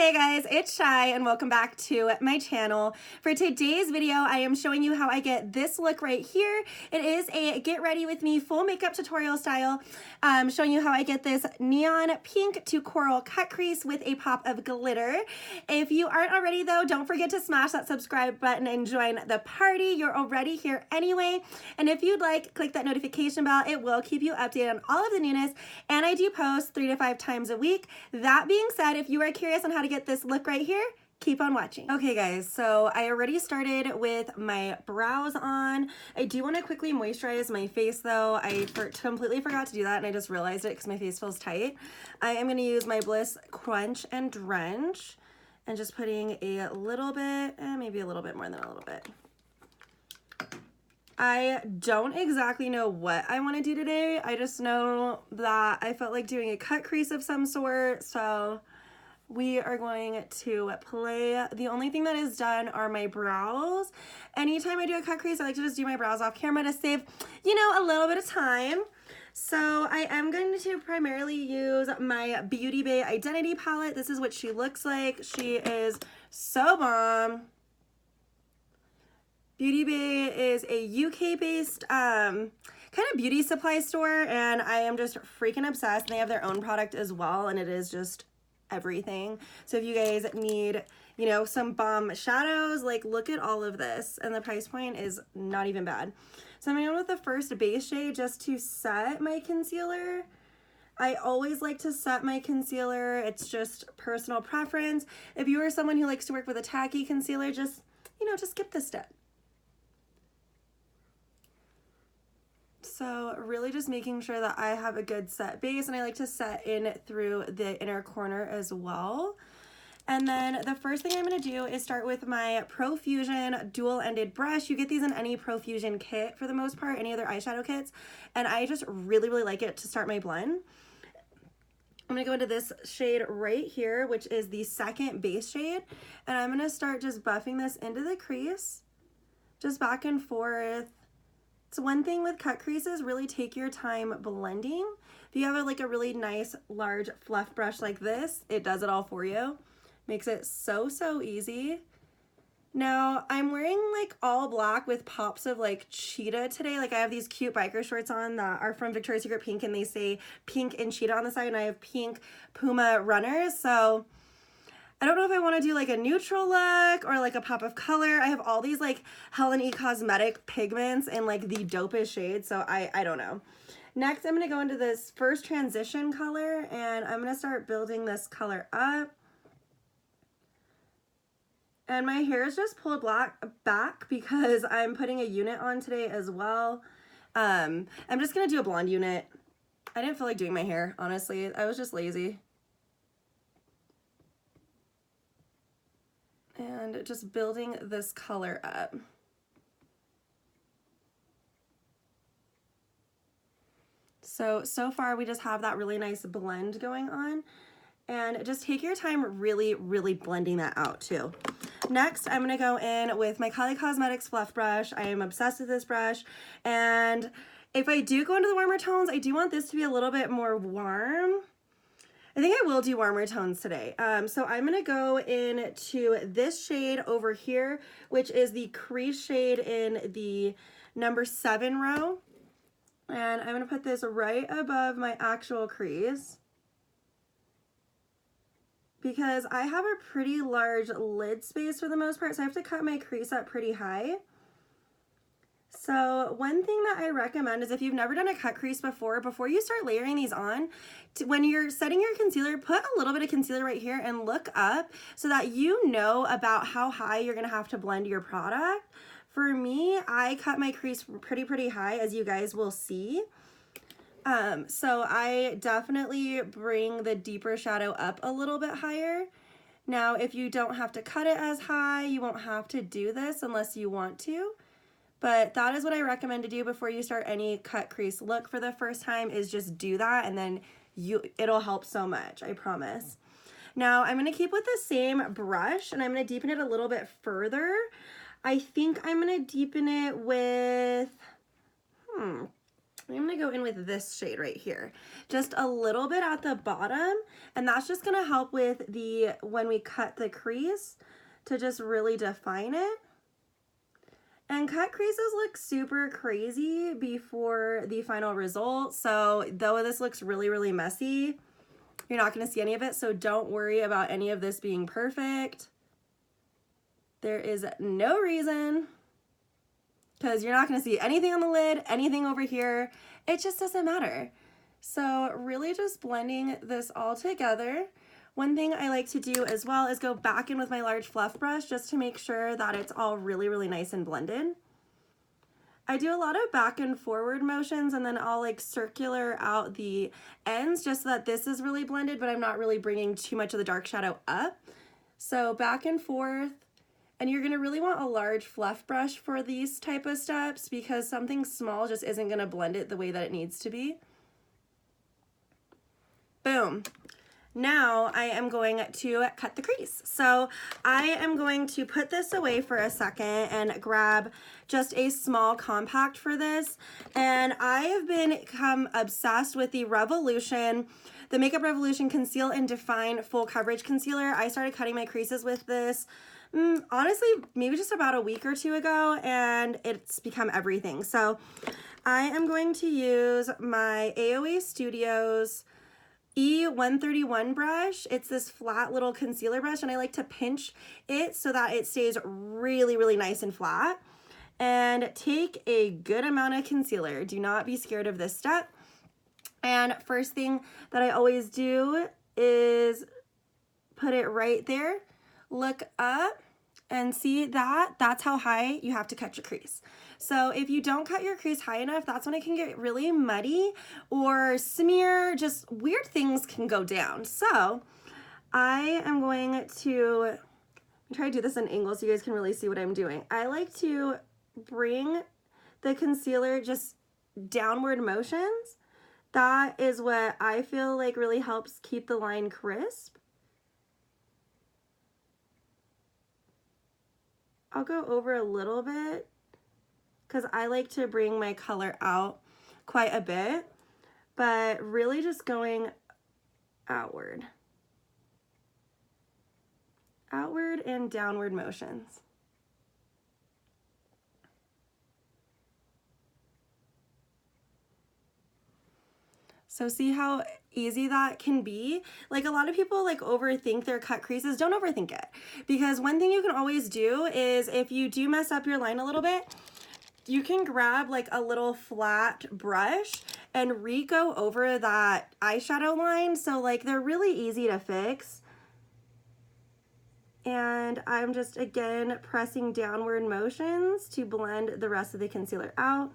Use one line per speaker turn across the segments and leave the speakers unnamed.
Hey guys, it's Shy and welcome back to my channel. For today's video, I am showing you how I get this look right here. It is a get ready with me full makeup tutorial style. Showing you how I get this neon pink to coral cut crease with a pop of glitter. If you aren't already though, don't forget to smash that subscribe button and join the party. You're already here anyway. And if you'd like, click that notification bell. It will keep you updated on all of the newness. And I do post 3 to 5 times a week. That being said, if you are curious on how to get this look right here, keep on watching. Okay guys, so I already started with my brows on. I do want to quickly moisturize my face though. I completely forgot to do that and I just realized it because my face feels tight. I am going to use my Bliss Quench and Drench and just putting a little bit, maybe a little bit more than a little bit. I don't exactly know what I want to do today. I just know that I felt like doing a cut crease of some sort, so we are going to play. The only thing that is done are my brows. Anytime I do a cut crease, I like to just do my brows off camera to save, you know, a little bit of time. So I am going to primarily use my Beauty Bay Identity palette. This is what she looks like. She is so bomb. Beauty Bay is a UK-based kind of beauty supply store, and I am just freaking obsessed. They have their own product as well, and it is just everything. So if you guys need, you know, some bomb shadows, like look at all of this, and the price point is not even bad. So I'm going to go with the first base shade just to set my concealer. I always like to set my concealer. It's just personal preference. If you are someone who likes to work with a tacky concealer, just, you know, just skip this step. So really just making sure that I have a good set base, and I like to set in through the inner corner as well. And then the first thing I'm going to do is start with my Profusion dual-ended brush. You get these in any Profusion kit for the most part, any other eyeshadow kits, and I just really like it to start my blend. I'm going to go into this shade right here, which is the second base shade, and I'm going to start just buffing this into the crease, just back and forth. So one thing with cut creases, really take your time blending. If you have a really nice large fluff brush like this, it does it all for you. Makes it so easy. Now I'm wearing like all black with pops of like cheetah today. Like I have these cute biker shorts on that are from Victoria's Secret Pink, and they say pink and cheetah on the side, and I have pink Puma runners. So I don't know if I want to do like a neutral look or like a pop of color. I have all these like Helen E Cosmetics pigments in like the dopest shades, so I don't know. Next, I'm going to go into this first transition color, and I'm going to start building this color up. And my hair is just pulled back because I'm putting a unit on today as well. I'm just going to do a blonde unit. I didn't feel like doing my hair, honestly. I was just lazy. And just building this color up. So far we just have that really nice blend going on, and just take your time really blending that out too. Next, I'm going to go in with my Helen E Cosmetics fluff brush. I am obsessed with this brush, and if I do go into the warmer tones, I do want this to be a little bit more warm. I think I will do warmer tones today. So I'm going to go into this shade over here, which is the Crease shade in the number 7 row. And I'm going to put this right above my actual crease, because I have a pretty large lid space for the most part, so I have to cut my crease up pretty high. So one thing that I recommend is if you've never done a cut crease before you start layering these on, when you're setting your concealer, put a little bit of concealer right here and look up so that you know about how high you're going to have to blend your product. For me, I cut my crease pretty high, as you guys will see. So I definitely bring the deeper shadow up a little bit higher. Now, if you don't have to cut it as high, you won't have to do this unless you want to. But that is what I recommend to do before you start any cut crease look for the first time, is just do that, and then it'll help so much, I promise. Now I'm going to keep with the same brush, and I'm going to deepen it a little bit further. I think I'm going to deepen it with, I'm gonna go in with this shade right here, just a little bit at the bottom, and that's just gonna help with the, when we cut the crease, to just really define it. And cut creases look super crazy before the final result, so though this looks really, really messy, you're not gonna see any of it, so don't worry about any of this being perfect. There is no reason, because you're not going to see anything on the lid, anything over here. It just doesn't matter. So really just blending this all together. One thing I like to do as well is go back in with my large fluff brush just to make sure that it's all really, really nice and blended. I do a lot of back and forward motions, and then I'll like circular out the ends just so that this is really blended, but I'm not really bringing too much of the dark shadow up. So back and forth. And you're gonna really want a large fluff brush for these type of steps, because something small just isn't gonna blend it the way that it needs to be. Boom. Now I am going to cut the crease. So I am going to put this away for a second and grab just a small compact for this. And I have become obsessed with the Revolution, the Makeup Revolution Conceal and Define Full Coverage Concealer. I started cutting my creases with this honestly, maybe just about a week or two ago, and it's become everything. So I am going to use my AOA Studios E131 brush. It's this flat little concealer brush, and I like to pinch it so that it stays really, really nice and flat. And take a good amount of concealer. Do not be scared of this step. And first thing that I always do is put it right there. Look up and see that that's how high you have to cut your crease. So if you don't cut your crease high enough, that's when it can get really muddy or smear, just weird things can go down. So I am going to try to do this in angle so you guys can really see what I'm doing. I like to bring the concealer just downward motions. That is what I feel like really helps keep the line crisp. I'll go over a little bit because I like to bring my color out quite a bit, but really just going outward. Outward and downward motions. So see how easy that can be? Like a lot of people like overthink their cut creases. Don't overthink it, because one thing you can always do is if you do mess up your line a little bit, you can grab like a little flat brush and re-go over that eyeshadow line. So like they're really easy to fix. And I'm just again pressing downward motions to blend the rest of the concealer out.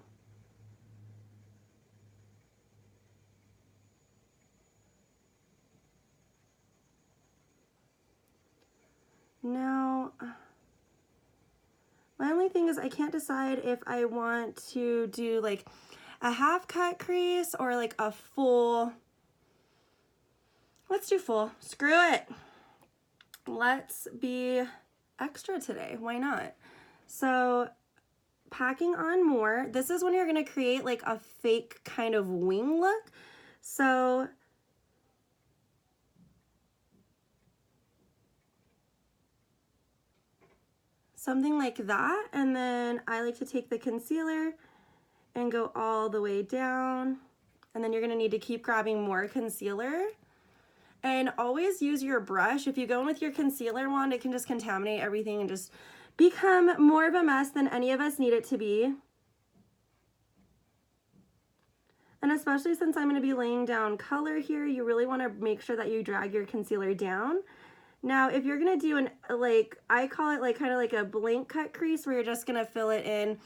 Now, my only thing is I can't decide if I want to do like a half cut crease or like a full. Let's do full. Screw it. Let's be extra today. Why not? So packing on more. This is when you're going to create like a fake kind of wing look. So something like that, and then I like to take the concealer and go all the way down, and then you're gonna need to keep grabbing more concealer, and always use your brush. If you go in with your concealer wand, it can just contaminate everything and just become more of a mess than any of us need it to be. And especially since I'm gonna be laying down color here, you really wanna make sure that you drag your concealer down. Now, if you're gonna do an, like, I call it like kind of like a blank cut crease where you're just gonna fill it in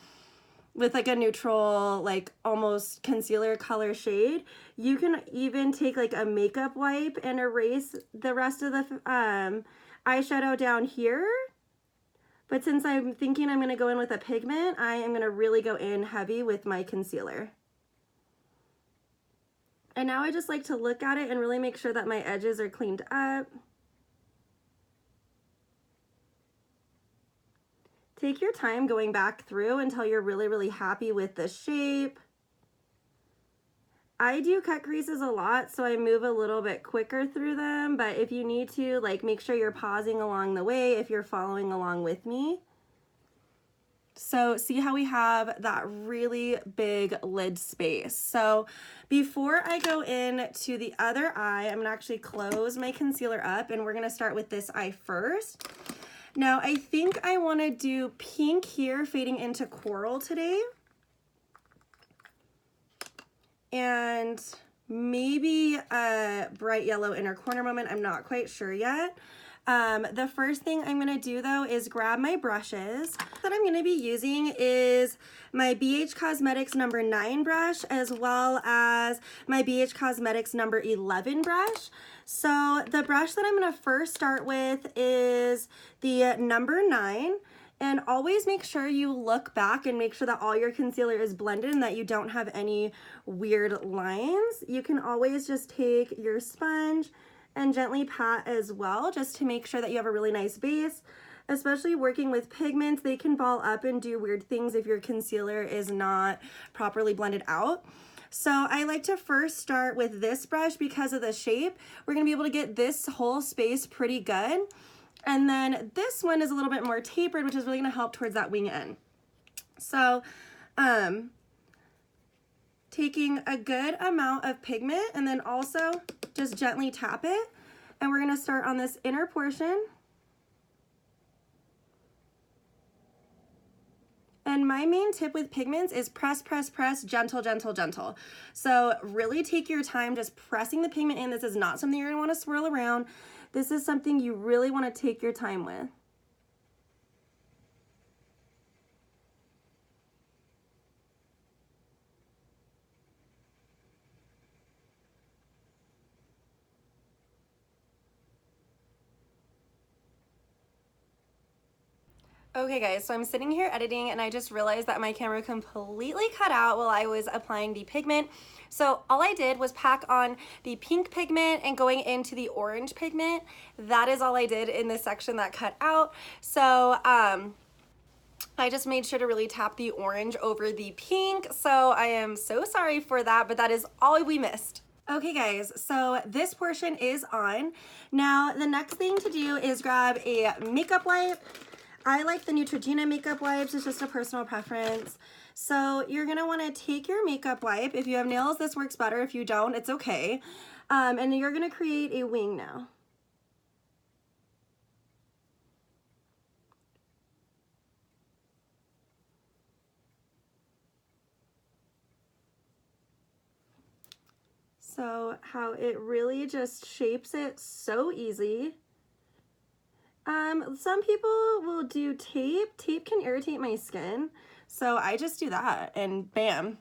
with like a neutral, like almost concealer color shade, you can even take like a makeup wipe and erase the rest of the eyeshadow down here. But since I'm thinking I'm gonna go in with a pigment, I am gonna really go in heavy with my concealer. And now I just like to look at it and really make sure that my edges are cleaned up. Take your time going back through until you're really, really happy with the shape. I do cut creases a lot, so I move a little bit quicker through them, but if you need to, like, make sure you're pausing along the way if you're following along with me. So see how we have that really big lid space. So before I go in to the other eye, I'm gonna actually close my concealer up, and we're gonna start with this eye first. Now I think I wanna do pink here, fading into coral today. And maybe a bright yellow inner corner moment. I'm not quite sure yet. The first thing I'm gonna do though is grab my brushes. That I'm gonna be using is my BH Cosmetics number 9 brush, as well as my BH Cosmetics number 11 brush. So the brush that I'm gonna first start with is the number 9. And always make sure you look back and make sure that all your concealer is blended and that you don't have any weird lines. You can always just take your sponge and gently pat as well, just to make sure that you have a really nice base. Especially working with pigments, they can ball up and do weird things if your concealer is not properly blended out. So I like to first start with this brush because of the shape. We're gonna be able to get this whole space pretty good. And then this one is a little bit more tapered, which is really gonna help towards that wing end. So taking a good amount of pigment and then also just gently tap it. And we're gonna start on this inner portion. And my main tip with pigments is press, press, press, gentle, gentle, gentle. So really take your time just pressing the pigment in. This is not something you're gonna wanna swirl around. This is something you really want to take your time with. Okay guys, so I'm sitting here editing and I just realized that my camera completely cut out while I was applying the pigment. So all I did was pack on the pink pigment and going into the orange pigment. That is all I did in this section that cut out. So I just made sure to really tap the orange over the pink. So I am so sorry for that, but that is all we missed. Okay guys, so this portion is on. Now the next thing to do is grab a makeup wipe. I like the Neutrogena makeup wipes, it's just a personal preference. So you're gonna wanna take your makeup wipe. If you have nails, this works better. If you don't, it's okay. And you're gonna create a wing now. So how it really just shapes it so easy. Some people will do tape. Tape can irritate my skin, so I just do that and bam.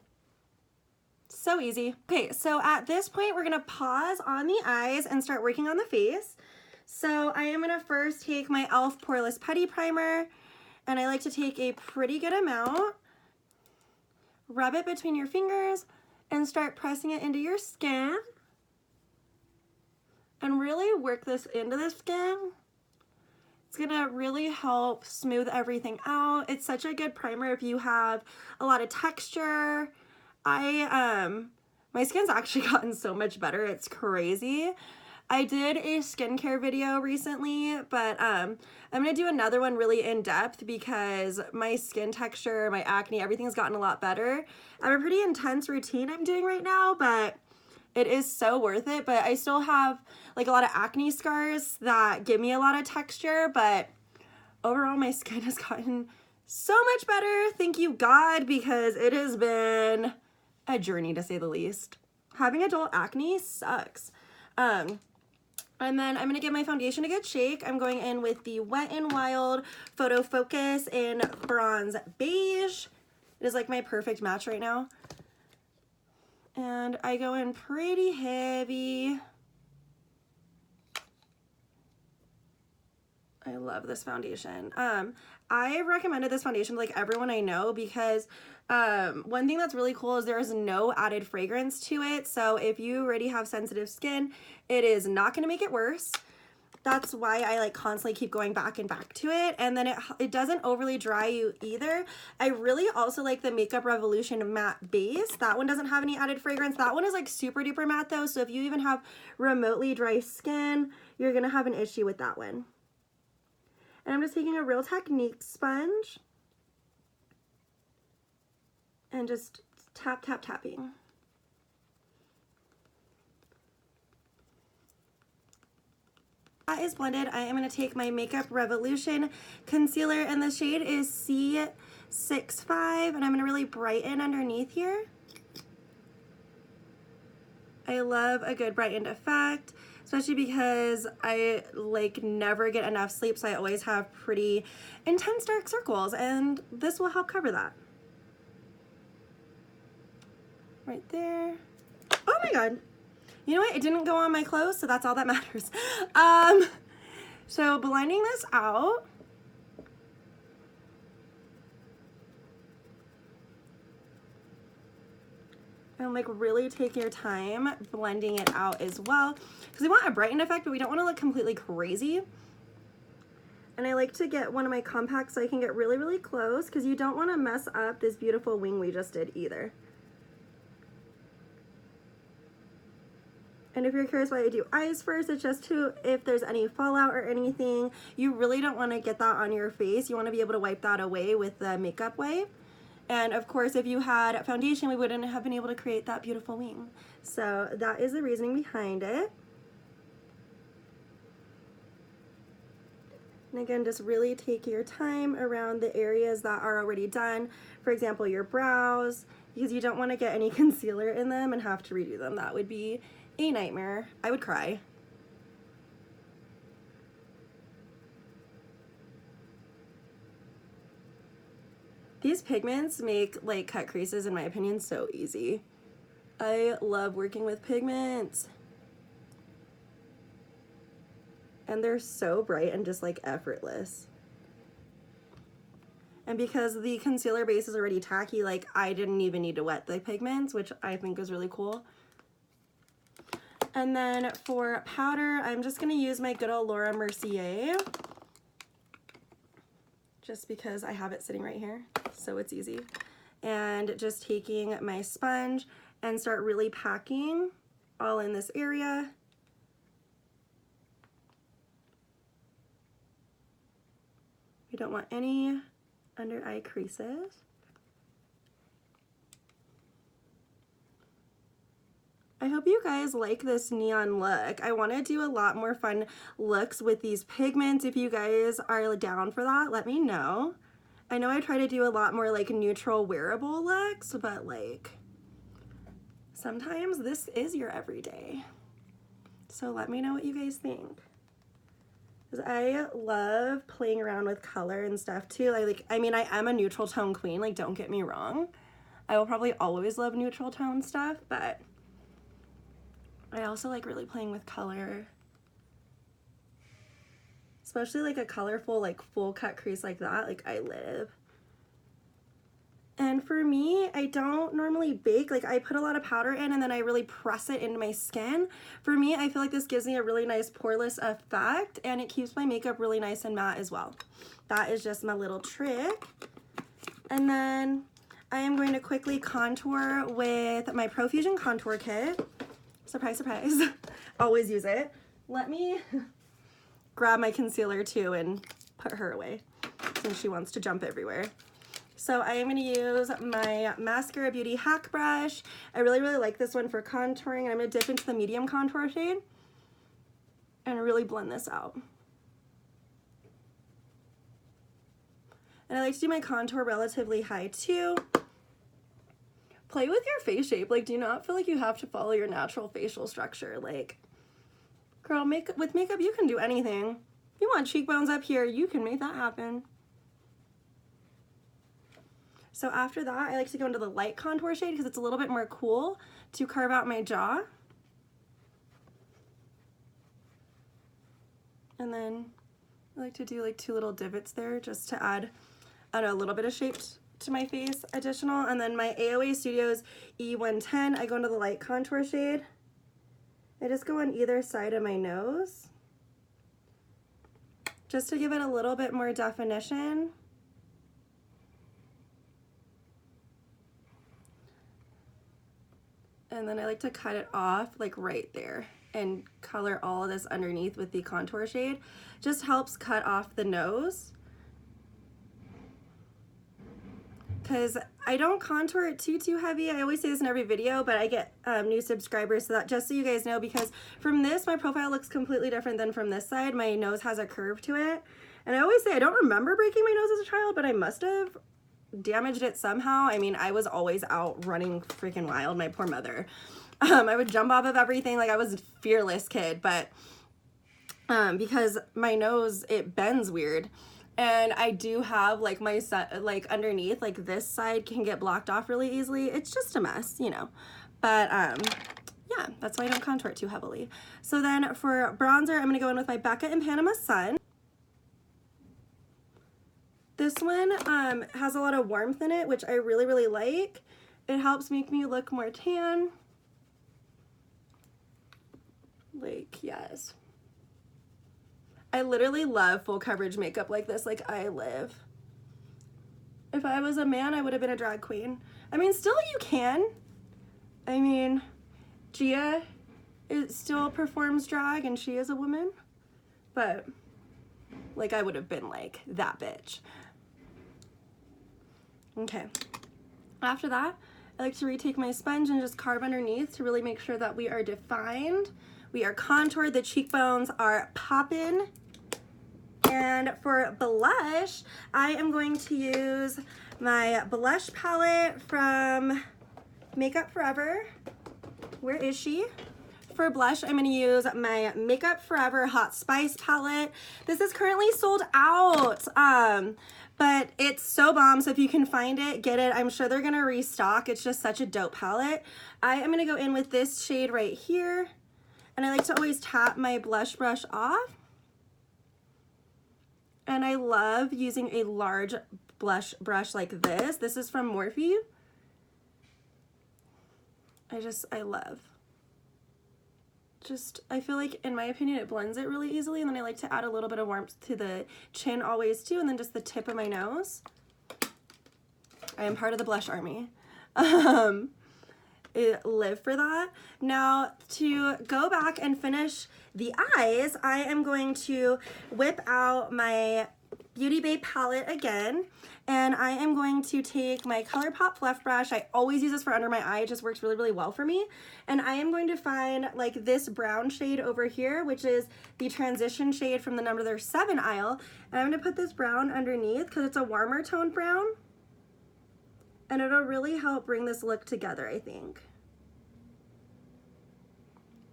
So easy. Okay, so at this point, we're gonna pause on the eyes and start working on the face. So I am gonna first take my e.l.f. Poreless Putty Primer, and I like to take a pretty good amount, rub it between your fingers, and start pressing it into your skin. And really work this into the skin. It's gonna really help smooth everything out. It's such a good primer if you have a lot of texture. My skin's actually gotten so much better, it's crazy. I did a skincare video recently, but I'm gonna do another one really in depth because my skin texture, my acne, everything's gotten a lot better. I have a pretty intense routine I'm doing right now, but it is so worth it. But I still have like a lot of acne scars that give me a lot of texture, but overall my skin has gotten so much better. Thank you God, because it has been a journey to say the least. Having adult acne sucks. And then I'm gonna give my foundation a good shake. I'm going in with the Wet n Wild Photo Focus in Bronze Beige. It is like my perfect match right now. And I go in pretty heavy. I love this foundation. I recommended this foundation to like everyone I know because one thing that's really cool is there's no added fragrance to it. So if you already have sensitive skin, it is not going to make it worse. that's why I like constantly keep going back and back to it. And then it doesn't overly dry you either. I really also like the Makeup Revolution matte base. That one doesn't have any added fragrance. That one is like super duper matte though. So if you even have remotely dry skin, you're gonna have an issue with that one. And I'm just taking a Real Technique sponge and just tap, tap, tapping. That is blended. I am going to take my Makeup Revolution concealer, and the shade is C65, and I'm going to really brighten underneath here. I love a good brightened effect, especially because I like never get enough sleep, so I always have pretty intense dark circles, and this will help cover that. Right there. Oh my god. You know what? It didn't go on my clothes, so that's all that matters. So blending this out. And like really take your time blending it out as well. Because we want a brightened effect, but we don't want to look completely crazy. And I like to get one of my compacts so I can get really, really close, because you don't want to mess up this beautiful wing we just did either. And if you're curious why I do eyes first, it's just to, if there's any fallout or anything, you really don't want to get that on your face. You want to be able to wipe that away with the makeup wipe. And of course, if you had foundation, we wouldn't have been able to create that beautiful wing. So that is the reasoning behind it. And again, just really take your time around the areas that are already done. For example, your brows, because you don't want to get any concealer in them and have to redo them. That would be a nightmare. I would cry. These pigments make like cut creases, in my opinion, so easy. I love working with pigments. And they're so bright and just like effortless. And because the concealer base is already tacky, like I didn't even need to wet the pigments, which I think is really cool. And then for powder, I'm just going to use my good old Laura Mercier, just because I have it sitting right here, so it's easy. And just taking my sponge and start really packing all in this area. We don't want any under eye creases. I hope you guys like this neon look. I want to do a lot more fun looks with these pigments. If you guys are down for that, let me know. I know I try to do a lot more like neutral wearable looks, but like sometimes this is your everyday. So let me know what you guys think. Because I love playing around with color and stuff too. I mean, I am a neutral tone queen, like don't get me wrong. I will probably always love neutral tone stuff, but I also like really playing with color, especially like a colorful, like full cut crease like that, like I live. And for me, I don't normally bake. Like I put a lot of powder in and then I really press it into my skin. For me, I feel like this gives me a really nice poreless effect and it keeps my makeup really nice and matte as well. That is just my little trick. And then I am going to quickly contour with my Profusion Contour Kit. Surprise, surprise. Always use it. Let me grab my concealer too and put her away since she wants to jump everywhere. So I am going to use my Mascara Beauty Hack Brush. I really, really like this one for contouring. And I'm going to dip into the medium contour shade and really blend this out. And I like to do my contour relatively high too. Play with your face shape. Like, do not feel like you have to follow your natural facial structure. Like, girl, with makeup, you can do anything. If you want cheekbones up here, you can make that happen. So after that, I like to go into the light contour shade because it's a little bit more cool to carve out my jaw. And then I like to do like 2 little divots there just to add a little bit of shape to my face additional. And then my AOA Studios E110, I go into the light contour shade. I just go on either side of my nose just to give it a little bit more definition. And then I like to cut it off like right there and color all of this underneath with the contour shade. Just helps cut off the nose. Because I don't contour it too heavy. I always say this in every video, but I get new subscribers, so that just so you guys know, because from this, my profile looks completely different than from this side. My nose has a curve to it. And I always say I don't remember breaking my nose as a child, but I must have damaged it somehow. I mean, I was always out running freaking wild, my poor mother. I would jump off of everything, like I was a fearless kid, but because my nose, it bends weird. And I do have like my set, like underneath, like this side can get blocked off really easily. It's just a mess, you know. But yeah, that's why I don't contour it too heavily. So then for bronzer, I'm gonna go in with my Becca in Panama Sun. This one has a lot of warmth in it, which I really like. It helps make me look more tan. Like, yes. I literally love full coverage makeup like this. Like, I live. If I was a man, I would have been a drag queen. I mean, still you can. I mean, Gia still performs drag and she is a woman. But, like, I would have been like that bitch. Okay. After that, I like to retake my sponge and just carve underneath to really make sure that we are defined. We are contoured, the cheekbones are popping. And for blush, I am going to use my blush palette from Makeup Forever. Where is she? For blush, I'm gonna use my Makeup Forever Hot Spice palette. This is currently sold out, but it's so bomb, so if you can find it, get it. I'm sure they're gonna restock. It's just such a dope palette. I am gonna go in with this shade right here. And I like to always tap my blush brush off. And I love using a large blush brush like this. This is from Morphe. I love. I feel like, in my opinion, it blends it really easily. And then I like to add a little bit of warmth to the chin always too. And then just the tip of my nose. I am part of the blush army. Live for that. Now, to go back and finish the eyes, I am going to whip out my Beauty Bay palette again, and I am going to take my ColourPop Fluff Brush. I always use this for under my eye. It just works really well for me. And I am going to find like this brown shade over here, which is the transition shade from the number 7 aisle. And I'm going to put this brown underneath because it's a warmer tone brown. And it'll really help bring this look together, I think.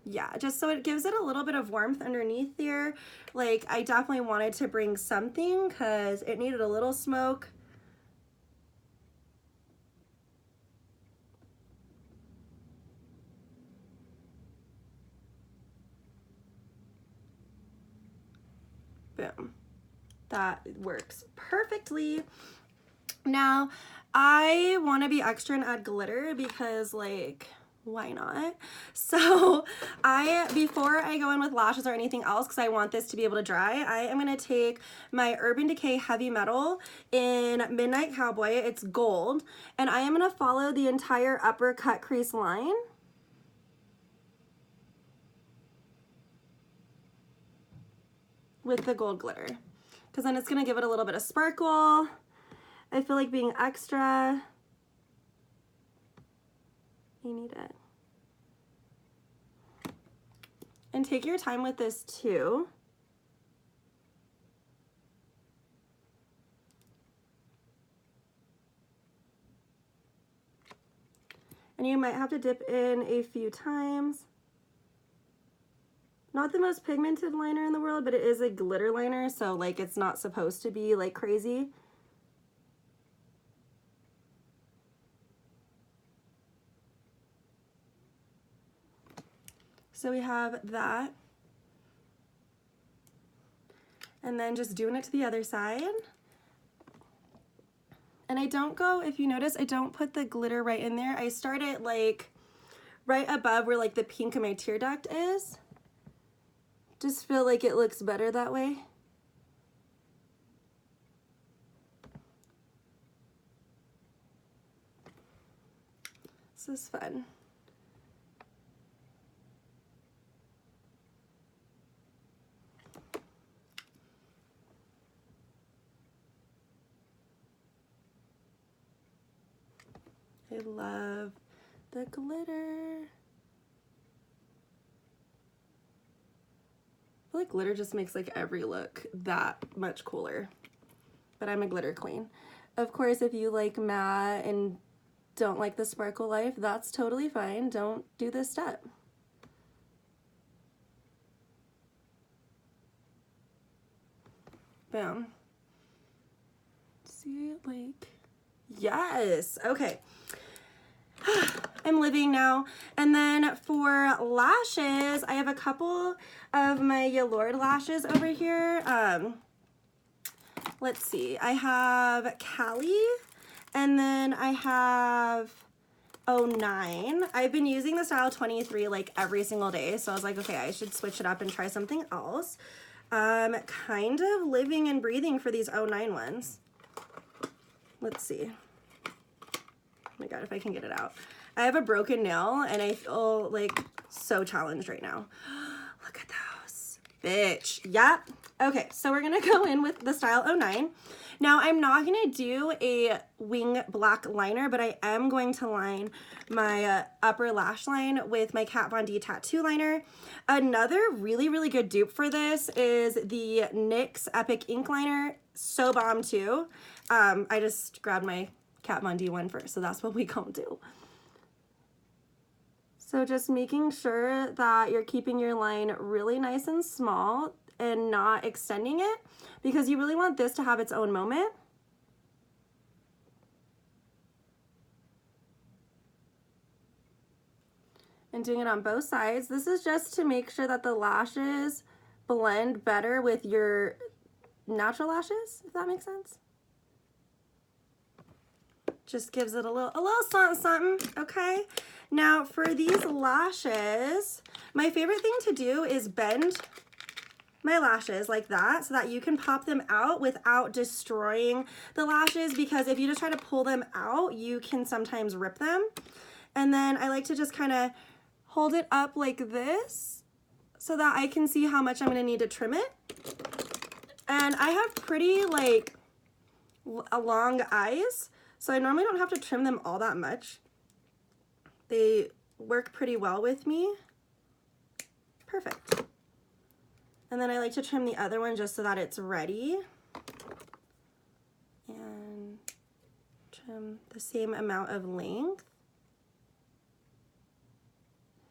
Yeah, just so it gives it a little bit of warmth underneath there. Like, I definitely wanted to bring something because it needed a little smoke. Boom. That works perfectly. Now, I want to be extra and add glitter because, like, why not? So before I go in with lashes or anything else, because I want this to be able to dry, I am going to take my Urban Decay Heavy Metal in Midnight Cowboy. It's gold. And I am going to follow the entire upper cut crease line. With the gold glitter. Because then it's going to give it a little bit of sparkle. I feel like being extra. You need it. And take your time with this too. And you might have to dip in a few times. Not the most pigmented liner in the world, but it is a glitter liner, so like it's not supposed to be like crazy. So we have that. And then just doing it to the other side. And I don't go, if you notice, I don't put the glitter right in there. I start it like right above where like the pink of my tear duct is. Just feel like it looks better that way. This is fun. I love the glitter. I feel like glitter just makes like every look that much cooler, but I'm a glitter queen. Of course, if you like matte and don't like the sparkle life, that's totally fine. Don't do this step. Boom. See, like, yes, okay. I'm living now. And then for lashes, I have a couple of my Yalord lashes over here. Let's see, I have Cali, and then I have 09. I've been using the style 23 like every single day, so I was like, okay, I should switch it up and try something else. Kind of living and breathing for these 09 ones. Let's see. Oh my god, if I can get it out. I have a broken nail and I feel like so challenged right now. Look at those. Bitch. Yep. Okay, so we're gonna go in with the style 09. Now I'm not gonna do a wing black liner, but I am going to line my upper lash line with my Kat Von D tattoo liner. Another really, really good dupe for this is the NYX Epic Ink Liner. So bomb too. I just grabbed my Kat Von D one first, so that's what we gonna do. So just making sure that you're keeping your line really nice and small and not extending it, because you really want this to have its own moment. And doing it on both sides. This is just to make sure that the lashes blend better with your natural lashes, if that makes sense. Just gives it a little something, something, okay? Now for these lashes, my favorite thing to do is bend my lashes like that so that you can pop them out without destroying the lashes, because if you just try to pull them out, you can sometimes rip them. And then I like to just kind of hold it up like this so that I can see how much I'm going to need to trim it. And I have pretty like long eyes, so I normally don't have to trim them all that much. They work pretty well with me. Perfect. And then I like to trim the other one just so that it's ready. And trim the same amount of length.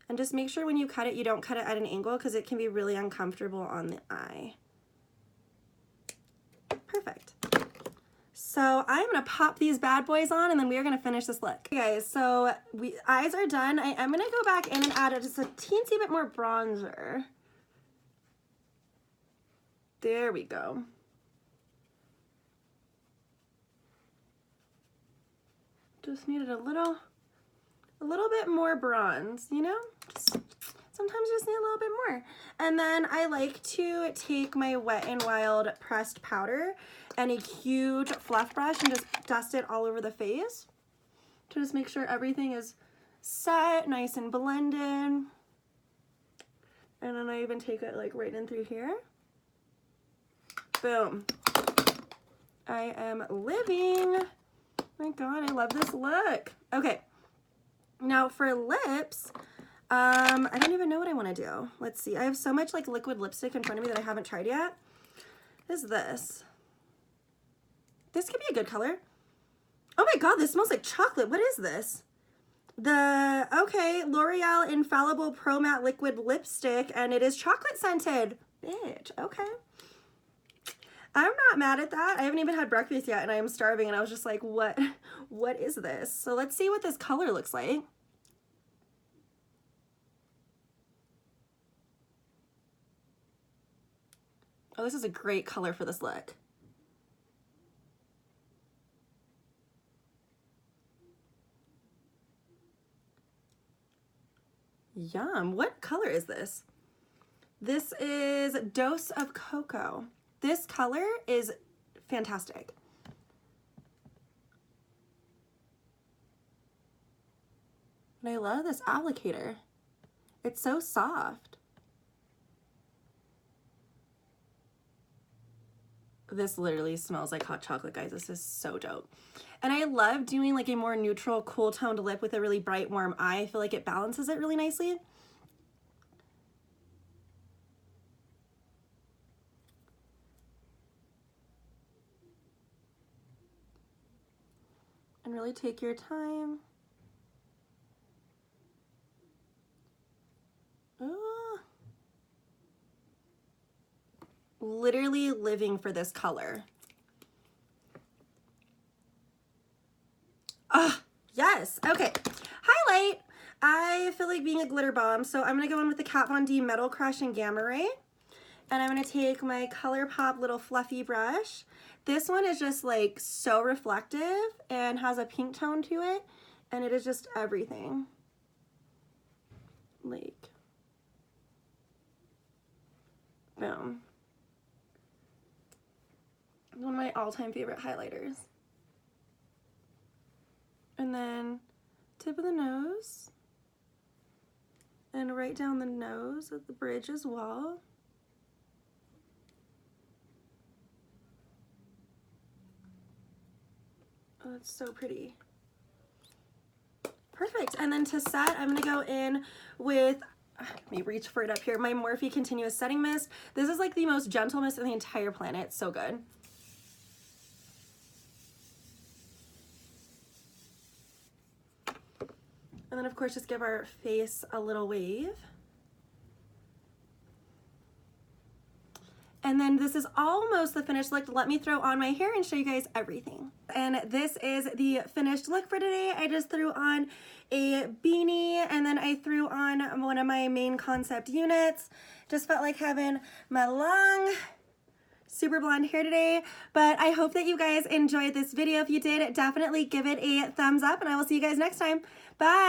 And just make sure when you cut it, you don't cut it at an angle, because it can be really uncomfortable on the eye. Perfect. So I'm gonna pop these bad boys on and then we are gonna finish this look. Okay guys, so eyes are done. I am gonna go back in and add just a teensy bit more bronzer. There we go. Just needed a little bit more bronze, you know? Sometimes you just need a little bit more. And then I like to take my Wet n Wild pressed powder and a huge fluff brush and just dust it all over the face to just make sure everything is set, nice and blended. And then I even take it like right in through here. Boom. I am living. My God, I love this look. Okay, now for lips, I don't even know what I want to do. Let's see. I have so much like liquid lipstick in front of me that I haven't tried yet. What is this? This could be a good color. Oh my God, this smells like chocolate. What is this? Okay, L'Oreal Infallible Pro Matte Liquid Lipstick, and it is chocolate scented. Bitch, okay. I'm not mad at that. I haven't even had breakfast yet and I am starving, and I was just like, what is this? So let's see what this color looks like. Oh, this is a great color for this look. Yum. What color is this? This is Dose of Cocoa. This color is fantastic. And I love this applicator. It's so soft. This literally smells like hot chocolate, guys. This is so dope. And I love doing like a more neutral, cool toned lip with a really bright, warm eye. I feel like it balances it really nicely. And really take your time. Ooh. Literally living for this color. Ah, yes. Okay. Highlight. I feel like being a glitter bomb, so I'm going to go in with the Kat Von D Metal Crush and Gamma Ray. And I'm going to take my ColourPop little fluffy brush. This one is just like so reflective and has a pink tone to it. And it is just everything. Like, boom. One of my all-time favorite highlighters. And then tip of the nose. And right down the nose at the bridge as well. Oh, that's so pretty. Perfect. And then to set, I'm going to go in with, let me reach for it up here, my Morphe Continuous Setting Mist. This is like the most gentle mist on the entire planet. It's so good. And then of course just give our face a little wave. And then this is almost the finished look. Let me throw on my hair and show you guys everything. And this is the finished look for today. I just threw on a beanie and then I threw on one of my main concept units. Just felt like having my long, super blonde hair today. But I hope that you guys enjoyed this video. If you did, definitely give it a thumbs up and I will see you guys next time. Bye.